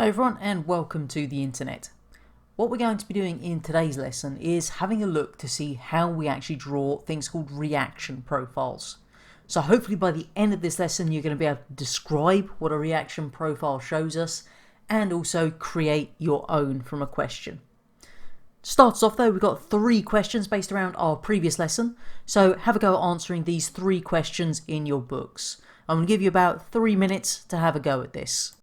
Hi everyone and welcome to the internet. What we're going to be doing in today's lesson is having a look to see how we actually draw things called reaction profiles. So hopefully by the end of this lesson you're going to be able to describe what a reaction profile shows us and also create your own from a question. To start us off though, we've got 3 questions based around our previous lesson, so have a go at answering these 3 questions in your books. I'm going to give you about 3 minutes to have a go at this.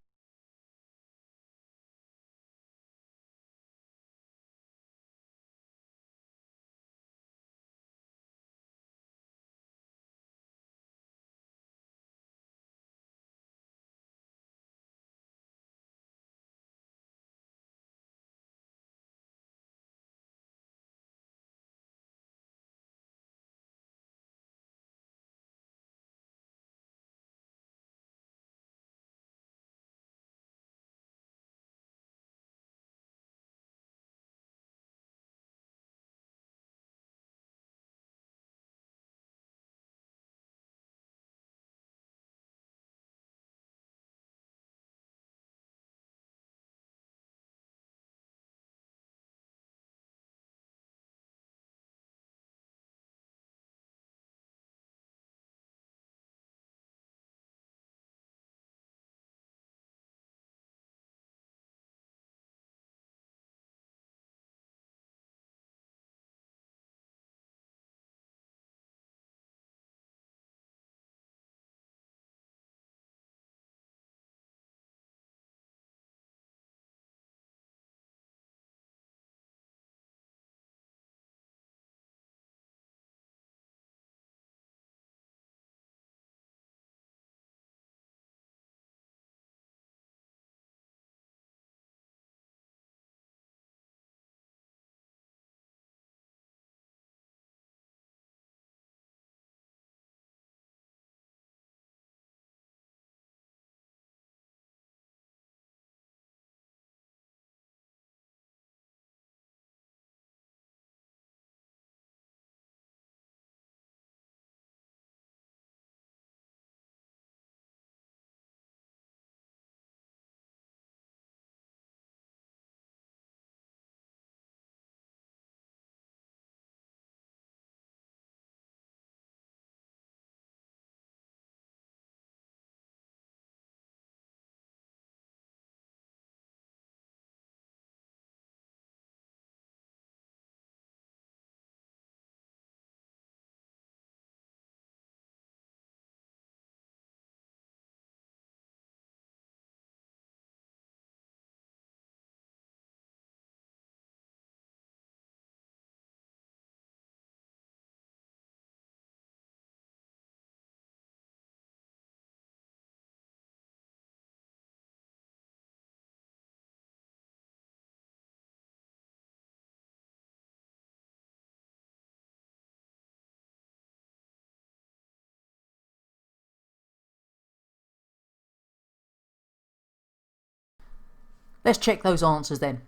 Let's check those answers then.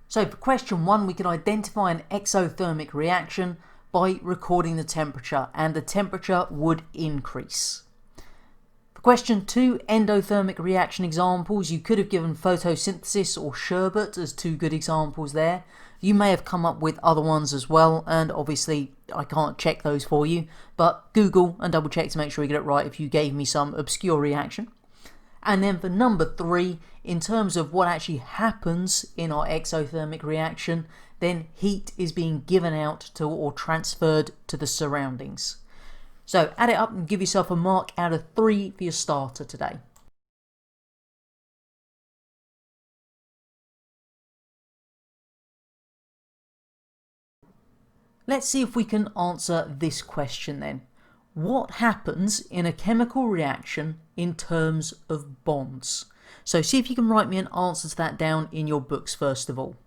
So for question 1, we can identify an exothermic reaction by recording the temperature, and the temperature would increase. For question 2, endothermic reaction examples, you could have given photosynthesis or sherbet as 2 good examples there. You may have come up with other ones as well, and obviously I can't check those for you, but Google and double check to make sure you get it right if you gave me some obscure reaction. And then for number 3, in terms of what actually happens in our exothermic reaction, then heat is being given out to or transferred to the surroundings. So add it up and give yourself a mark out of 3 for your starter today. Let's see if we can answer this question then. What happens in a chemical reaction in terms of bonds? So see if you can write me an answer to that down in your books first of all.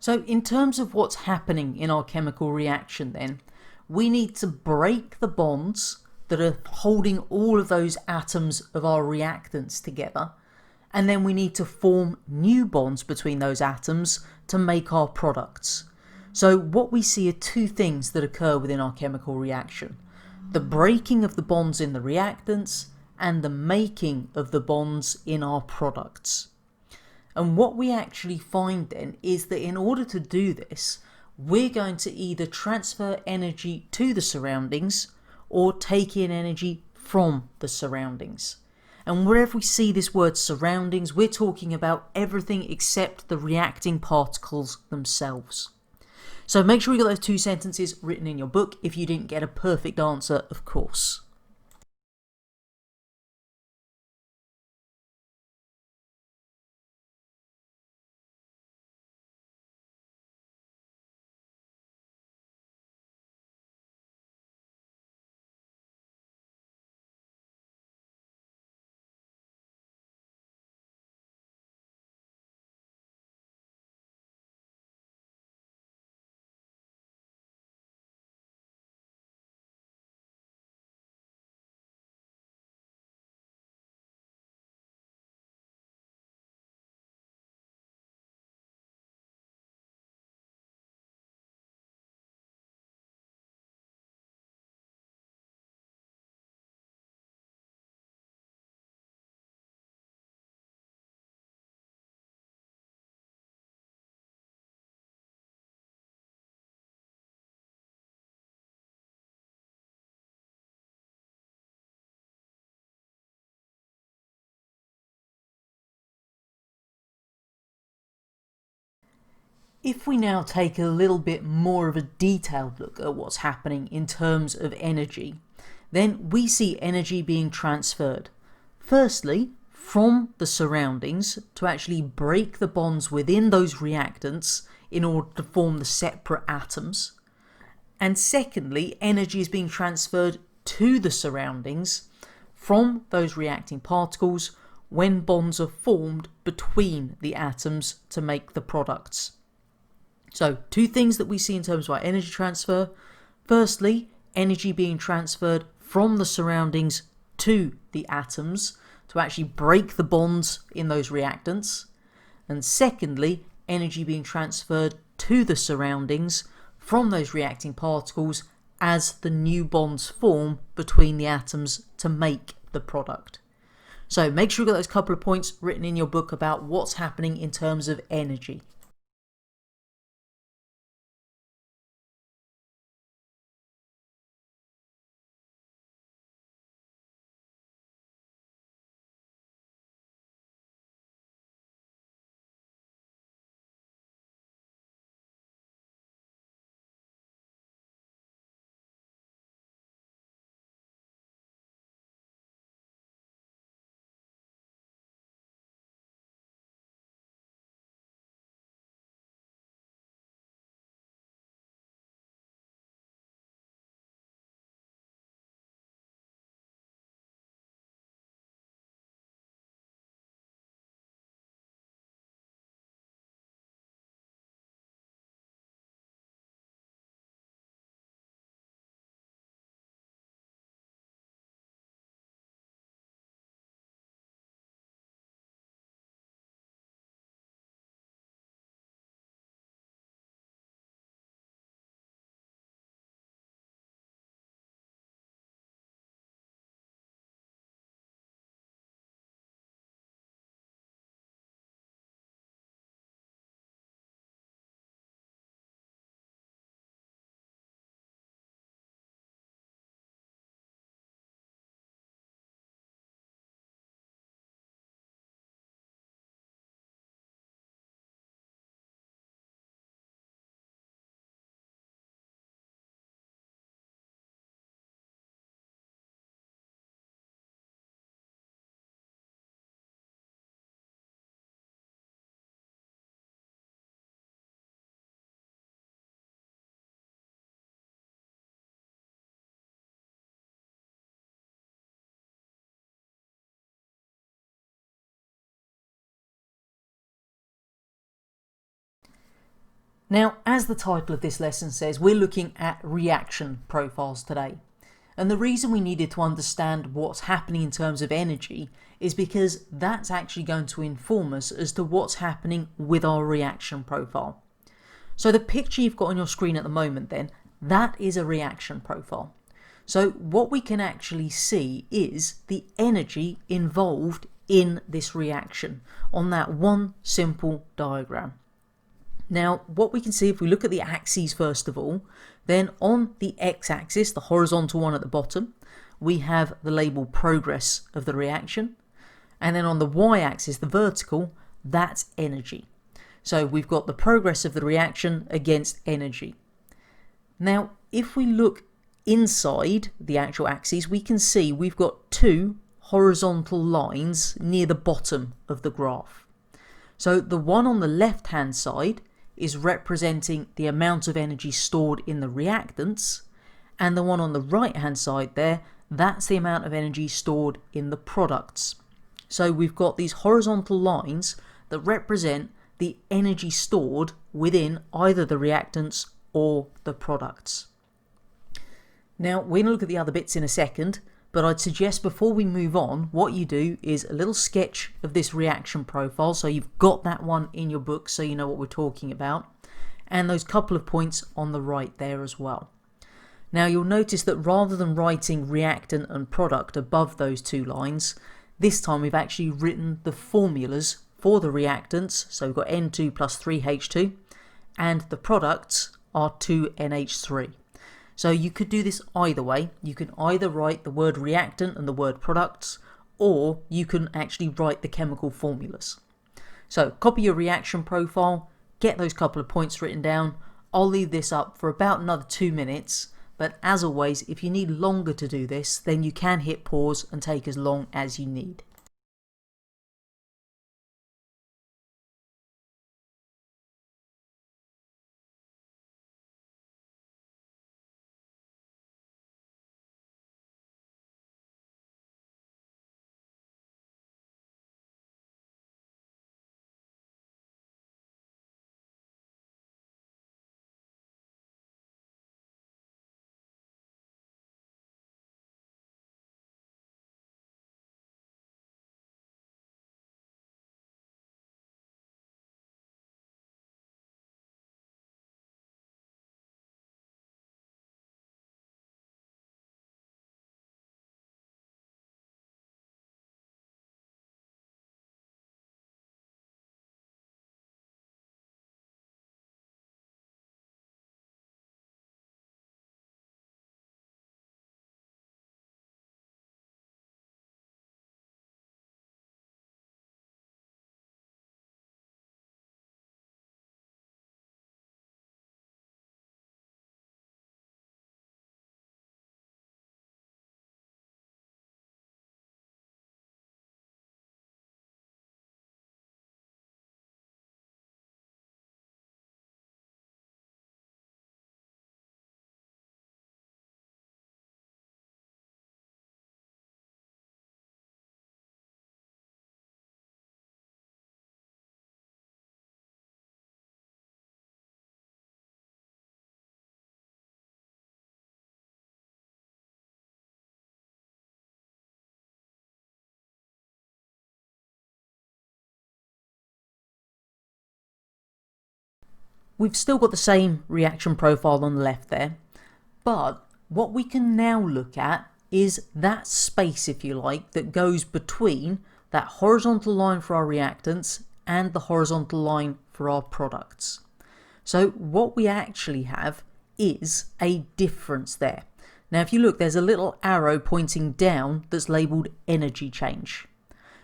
So in terms of what's happening in our chemical reaction then, we need to break the bonds that are holding all of those atoms of our reactants together, and then we need to form new bonds between those atoms to make our products. So what we see are two things that occur within our chemical reaction: the breaking of the bonds in the reactants and the making of the bonds in our products. And what we actually find then is that in order to do this, we're going to either transfer energy to the surroundings or take in energy from the surroundings. And wherever we see this word surroundings, we're talking about everything except the reacting particles themselves. So make sure you got those two sentences written in your book if you didn't get a perfect answer, of course. If we now take a little bit more of a detailed look at what's happening in terms of energy, then we see energy being transferred. Firstly, from the surroundings to actually break the bonds within those reactants in order to form the separate atoms. And secondly, energy is being transferred to the surroundings from those reacting particles when bonds are formed between the atoms to make the products. So, two things that we see in terms of our energy transfer. Firstly, energy being transferred from the surroundings to the atoms to actually break the bonds in those reactants. And secondly, energy being transferred to the surroundings from those reacting particles as the new bonds form between the atoms to make the product. So make sure you got those couple of points written in your book about what's happening in terms of energy. Now, as the title of this lesson says, we're looking at reaction profiles today. And the reason we needed to understand what's happening in terms of energy is because that's actually going to inform us as to what's happening with our reaction profile. So the picture you've got on your screen at the moment then, that is a reaction profile. So what we can actually see is the energy involved in this reaction on that one simple diagram. Now, what we can see if we look at the axes first of all, then on the x-axis, the horizontal one at the bottom, we have the label progress of the reaction. And then on the y-axis, the vertical, that's energy. So we've got the progress of the reaction against energy. Now, if we look inside the actual axes, we can see we've got two horizontal lines near the bottom of the graph. So the one on the left-hand side is representing the amount of energy stored in the reactants, and the one on the right hand side there, that's the amount of energy stored in the products. So we've got these horizontal lines that represent the energy stored within either the reactants or the products. Now we're going to look at the other bits in a second, but I'd suggest before we move on, what you do is a little sketch of this reaction profile, so you've got that one in your book so you know what we're talking about, and those couple of points on the right there as well. Now you'll notice that rather than writing reactant and product above those two lines, this time we've actually written the formulas for the reactants, so we've got N2 plus 3H2, and the products are 2NH3. So you could do this either way. You can either write the word reactant and the word products, or you can actually write the chemical formulas. So copy your reaction profile, get those couple of points written down. I'll leave this up for about another 2 minutes, but as always, if you need longer to do this, then you can hit pause and take as long as you need. We've still got the same reaction profile on the left there, but what we can now look at is that space, if you like, that goes between that horizontal line for our reactants and the horizontal line for our products. So what we actually have is a difference there. Now if you look, there's a little arrow pointing down that's labelled energy change.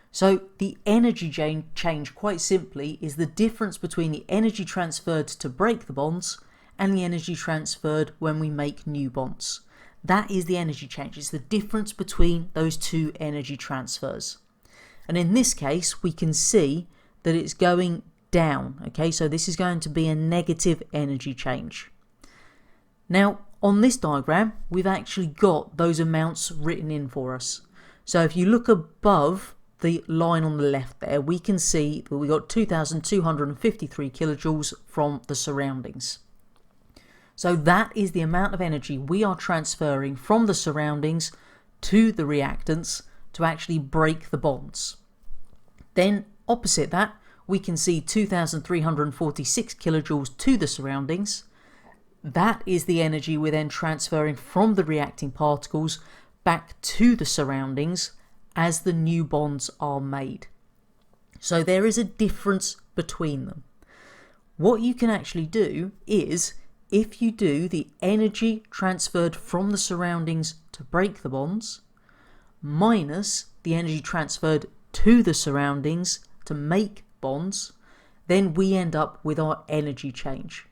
So the energy change quite simply is the difference between the energy transferred to break the bonds and the energy transferred when we make new bonds. That is the energy change. It's the difference between those two energy transfers. And in this case, we can see that it's going down. Okay, so this is going to be a negative energy change. Now, on this diagram, we've actually got those amounts written in for us. So if you look above the line on the left there, we can see that we got 2,253 kilojoules from the surroundings. So that is the amount of energy we are transferring from the surroundings to the reactants to actually break the bonds. Then opposite that, we can see 2,346 kilojoules to the surroundings. That is the energy we're then transferring from the reacting particles back to the surroundings as the new bonds are made. So there is a difference between them. What you can actually do is, if you do the energy transferred from the surroundings to break the bonds minus the energy transferred to the surroundings to make bonds, then we end up with our energy change.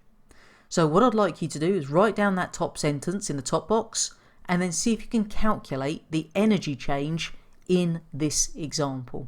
So what I'd like you to do is write down that top sentence in the top box and then see if you can calculate the energy change in this example.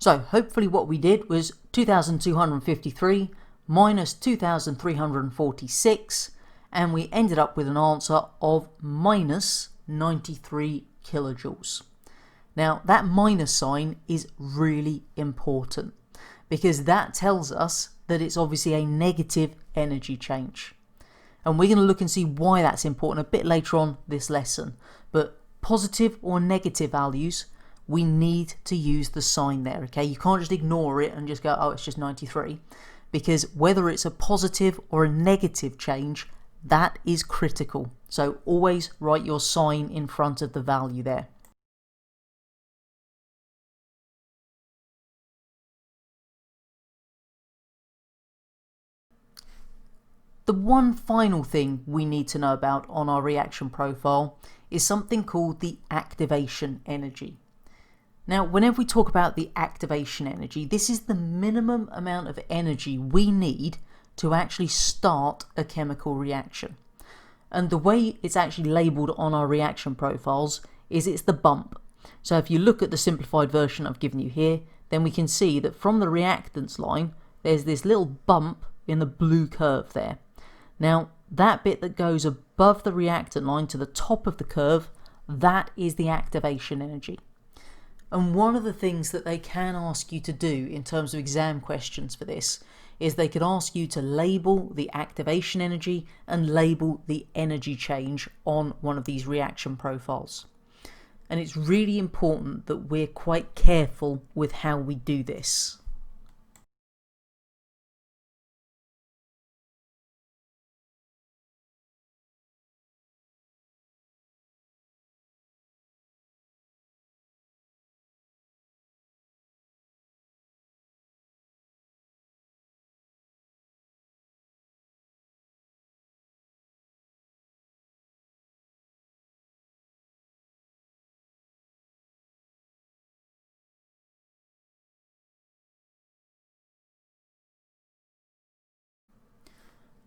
So hopefully what we did was 2,253 minus 2,346, and we ended up with an answer of minus 93 kilojoules. Now that minus sign is really important because that tells us that it's obviously a negative energy change. And we're going to look and see why that's important a bit later on this lesson. But positive or negative values, we need to use the sign there, okay? You can't just ignore it and just go, oh, it's just 93. Because whether it's a positive or a negative change, that is critical. So always write your sign in front of the value there. The one final thing we need to know about on our reaction profile is something called the activation energy. Now, whenever we talk about the activation energy, this is the minimum amount of energy we need to actually start a chemical reaction. And the way it's actually labelled on our reaction profiles is it's the bump. So if you look at the simplified version I've given you here, then we can see that from the reactants line, there's this little bump in the blue curve there. Now, that bit that goes above the reactant line to the top of the curve, that is the activation energy. And one of the things that they can ask you to do in terms of exam questions for this is they could ask you to label the activation energy and label the energy change on one of these reaction profiles. And it's really important that we're quite careful with how we do this.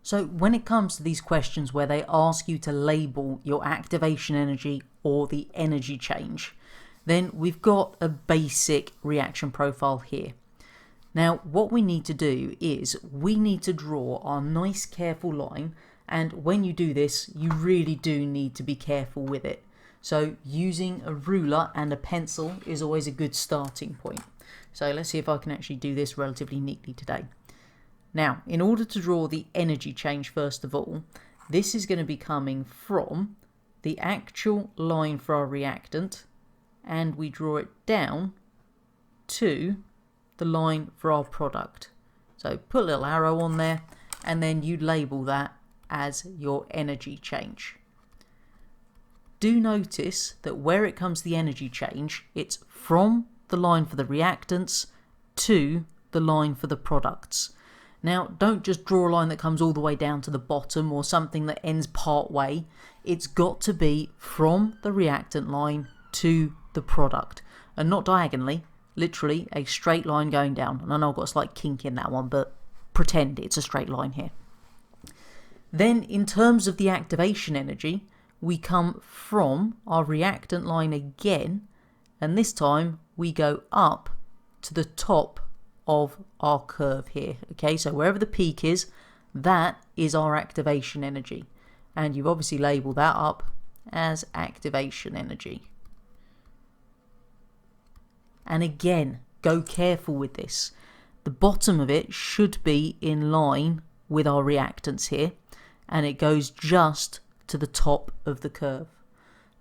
So when it comes to these questions where they ask you to label your activation energy or the energy change, then we've got a basic reaction profile here. Now what we need to do is we need to draw our nice careful line, and when you do this you really do need to be careful with it. So using a ruler and a pencil is always a good starting point. So let's see if I can actually do this relatively neatly today. Now, in order to draw the energy change first of all, this is going to be coming from the actual line for our reactant and we draw it down to the line for our product. So put a little arrow on there and then you label that as your energy change. Do notice that where it comes to the energy change, it's from the line for the reactants to the line for the products. Now, don't just draw a line that comes all the way down to the bottom or something that ends part way. It's got to be from the reactant line to the product, and not diagonally, literally a straight line going down. And I know I've got a slight kink in that one, but pretend it's a straight line here. Then in terms of the activation energy, we come from our reactant line again, and this time we go up to the top of our curve here. Okay, so wherever the peak is, that is our activation energy. And you've obviously labelled that up as activation energy. And again, go careful with this. The bottom of it should be in line with our reactants here, and it goes just to the top of the curve.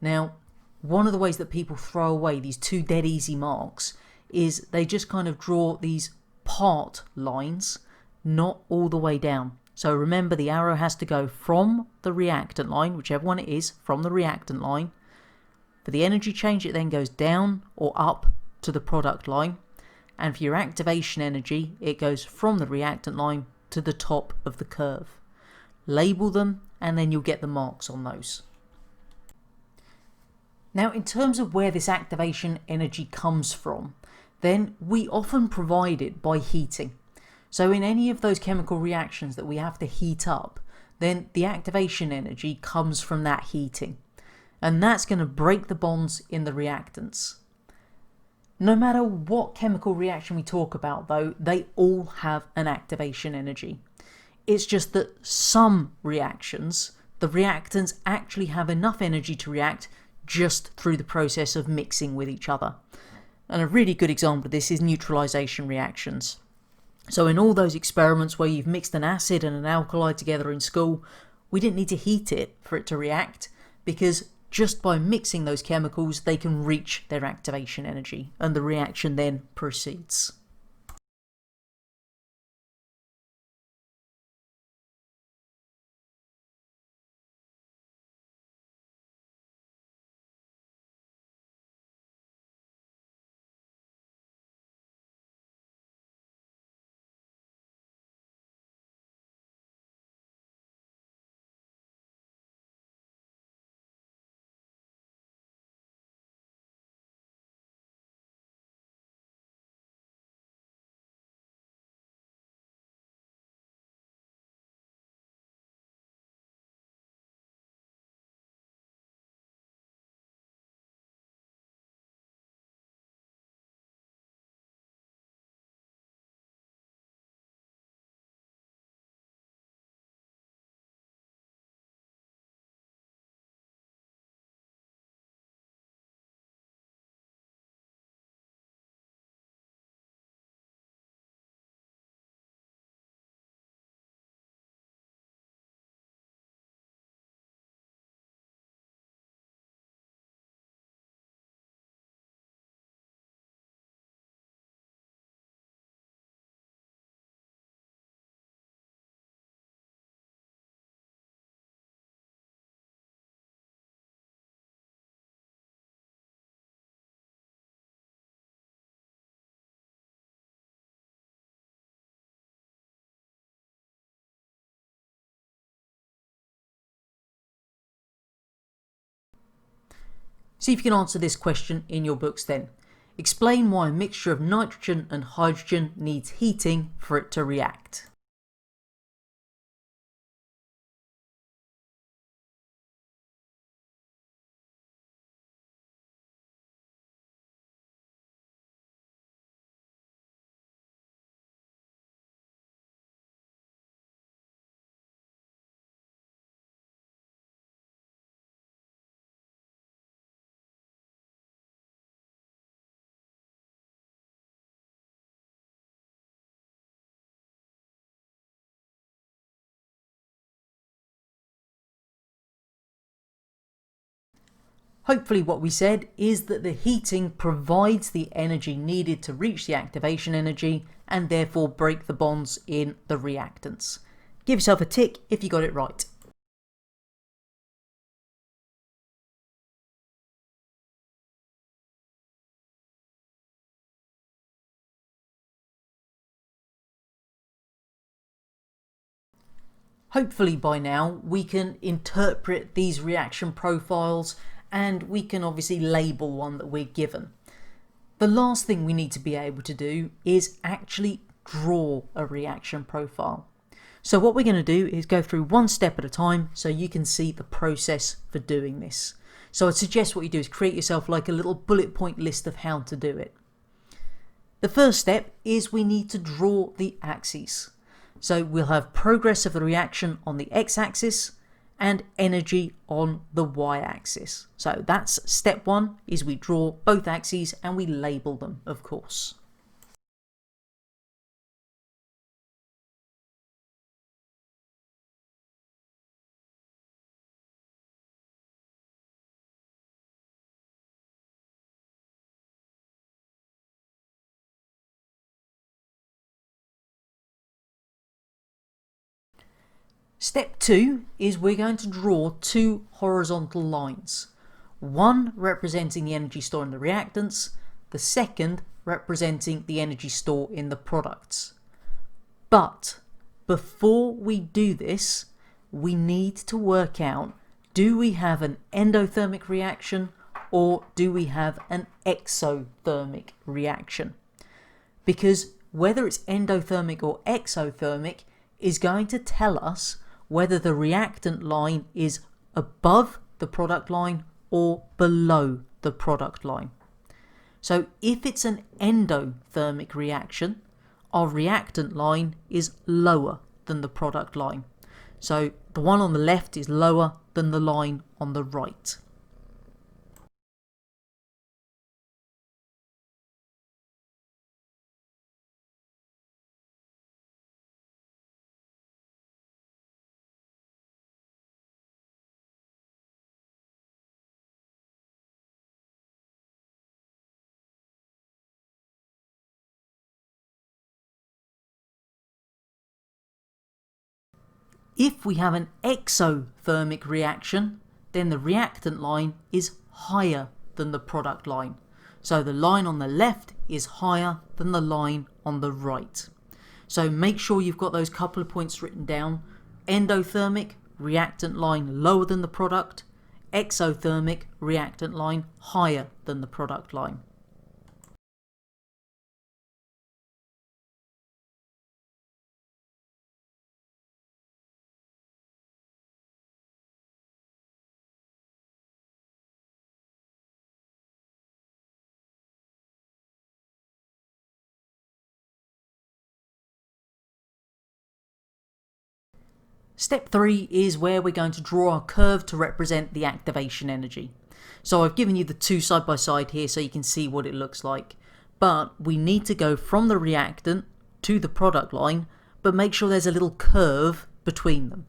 Now, one of the ways that people throw away these two dead easy marks is they just kind of draw these part lines, not all the way down. So remember, the arrow has to go from the reactant line, whichever one it is, from the reactant line. For the energy change, it then goes down or up to the product line. And for your activation energy, it goes from the reactant line to the top of the curve. Label them and then you'll get the marks on those. Now, in terms of where this activation energy comes from, then we often provide it by heating. So in any of those chemical reactions that we have to heat up, then the activation energy comes from that heating. And that's going to break the bonds in the reactants. No matter what chemical reaction we talk about though, they all have an activation energy. It's just that some reactions, the reactants actually have enough energy to react just through the process of mixing with each other. And a really good example of this is neutralization reactions. So in all those experiments where you've mixed an acid and an alkali together in school, we didn't need to heat it for it to react, because just by mixing those chemicals they can reach their activation energy and the reaction then proceeds. See if you can answer this question in your books then. Explain why a mixture of nitrogen and hydrogen needs heating for it to react. Hopefully what we said is that the heating provides the energy needed to reach the activation energy and therefore break the bonds in the reactants. Give yourself a tick if you got it right. Hopefully by now we can interpret these reaction profiles and we can obviously label one that we're given. The last thing we need to be able to do is actually draw a reaction profile. So what we're going to do is go through one step at a time so you can see the process for doing this. So I'd suggest what you do is create yourself like a little bullet point list of how to do it. The first step is we need to draw the axes. So we'll have progress of the reaction on the x-axis and energy on the y-axis. So that's step one, is we draw both axes and we label them, of course. Step two is we're going to draw two horizontal lines, one representing the energy store in the reactants, the second representing the energy store in the products. But before we do this, we need to work out, do we have an endothermic reaction or do we have an exothermic reaction? Because whether it's endothermic or exothermic is going to tell us whether the reactant line is above the product line or below the product line. So if it's an endothermic reaction, our reactant line is lower than the product line. So the one on the left is lower than the line on the right. If we have an exothermic reaction, then the reactant line is higher than the product line. So the line on the left is higher than the line on the right. So make sure you've got those couple of points written down. Endothermic, reactant line lower than the product. Exothermic, reactant line higher than the product line. Step 3 is where we're going to draw a curve to represent the activation energy. So I've given you the two side by side here so you can see what it looks like. But we need to go from the reactant to the product line, but make sure there's a little curve between them.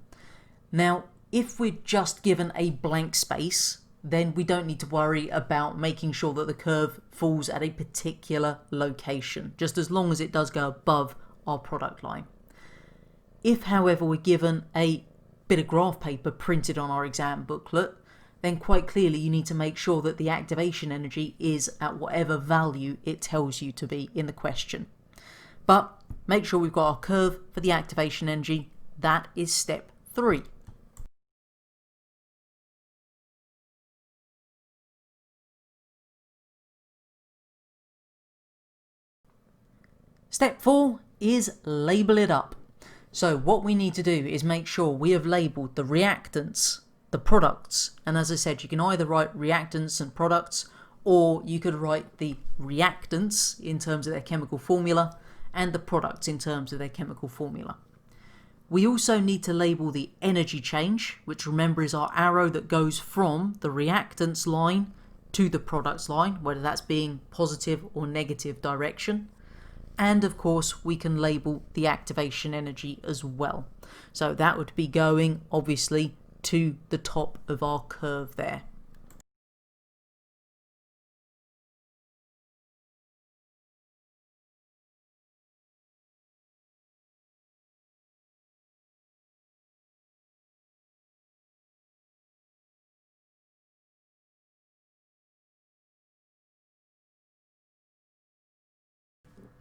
Now, if we're just given a blank space, then we don't need to worry about making sure that the curve falls at a particular location, just as long as it does go above our product line. If, however, we're given a bit of graph paper printed on our exam booklet, then quite clearly you need to make sure that the activation energy is at whatever value it tells you to be in the question. But make sure we've got our curve for the activation energy. That is step 3. Step 4 is label it up. So what we need to do is make sure we have labelled the reactants, the products, and as I said, you can either write reactants and products, or you could write the reactants in terms of their chemical formula and the products in terms of their chemical formula. We also need to label the energy change, which remember is our arrow that goes from the reactants line to the products line, whether that's being positive or negative direction. And of course we can label the activation energy as well. So that would be going obviously to the top of our curve there.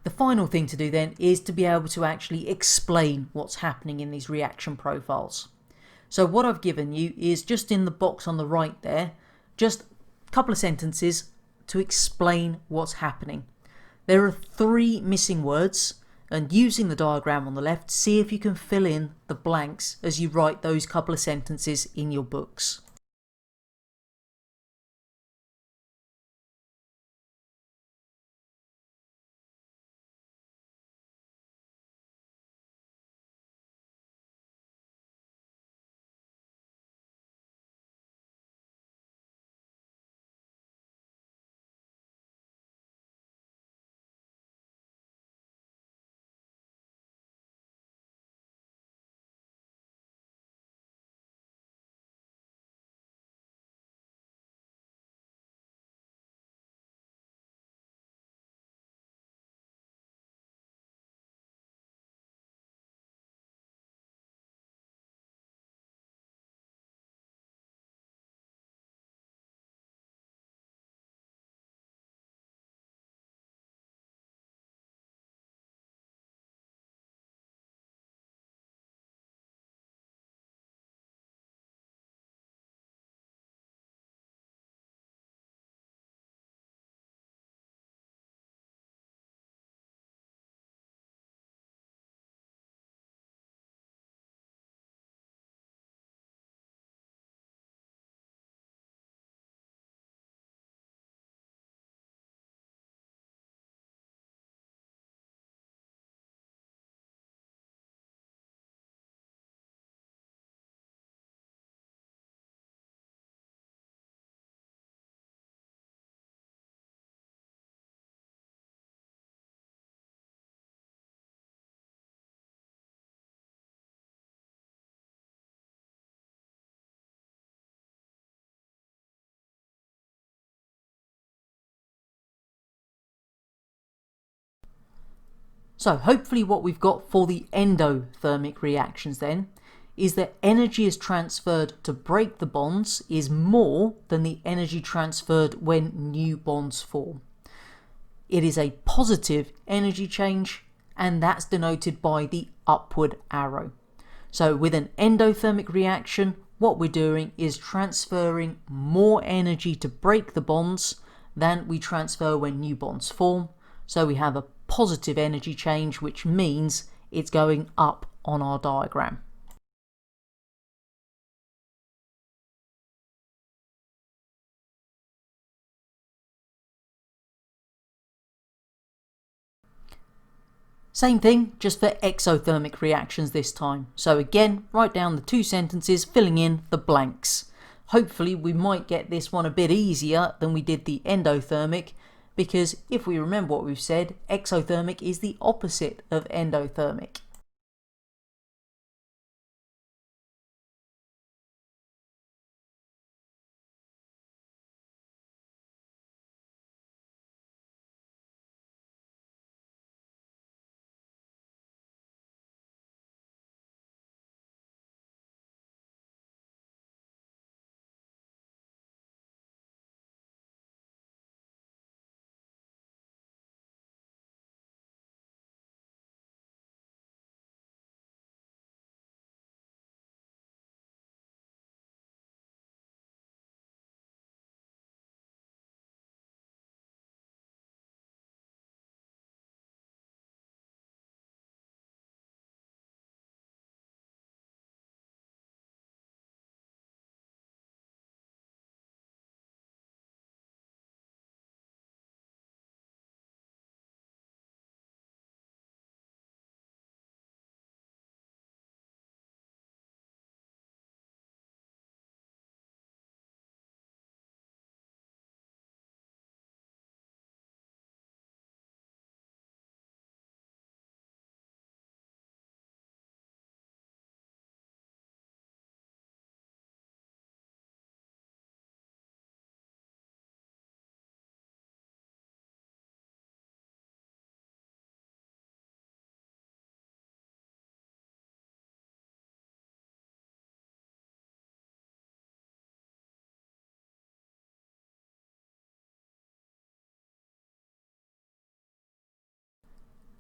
The final thing to do then is to be able to actually explain what's happening in these reaction profiles. So what I've given you is just in the box on the right there, just a couple of sentences to explain what's happening. There are 3 missing words, and using the diagram on the left, see if you can fill in the blanks as you write those couple of sentences in your books. So hopefully what we've got for the endothermic reactions then is that energy is transferred to break the bonds is more than the energy transferred when new bonds form. It is a positive energy change, and that's denoted by the upward arrow. So with an endothermic reaction, what we're doing is transferring more energy to break the bonds than we transfer when new bonds form. So we have a positive energy change, which means it's going up on our diagram. Same thing, just for exothermic reactions this time. So again, write down the 2 sentences, filling in the blanks. Hopefully we might get this one a bit easier than we did the endothermic, because if we remember what we've said, exothermic is the opposite of endothermic.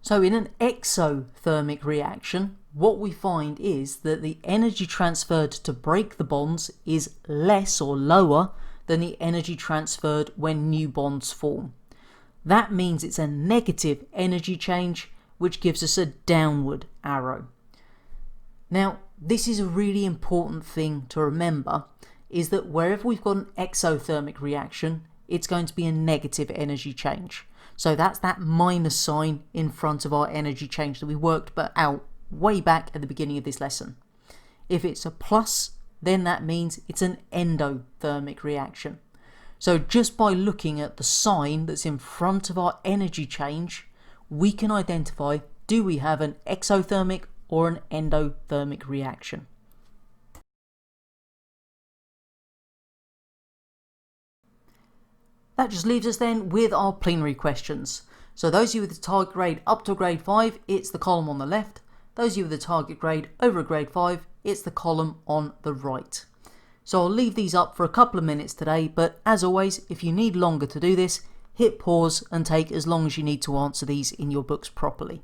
So in an exothermic reaction, what we find is that the energy transferred to break the bonds is less or lower than the energy transferred when new bonds form. That means it's a negative energy change, which gives us a downward arrow. Now, this is a really important thing to remember, is that wherever we've got an exothermic reaction, it's going to be a negative energy change. So that's that minus sign in front of our energy change that we worked out way back at the beginning of this lesson. If it's a plus, then that means it's an endothermic reaction. So just by looking at the sign that's in front of our energy change, we can identify, do we have an exothermic or an endothermic reaction? That just leaves us then with our plenary questions. So those of you with the target grade up to a grade 5, it's the column on the left. Those of you with the target grade over a grade 5, it's the column on the right. So I'll leave these up for a couple of minutes today, but as always, if you need longer to do this, hit pause and take as long as you need to answer these in your books properly.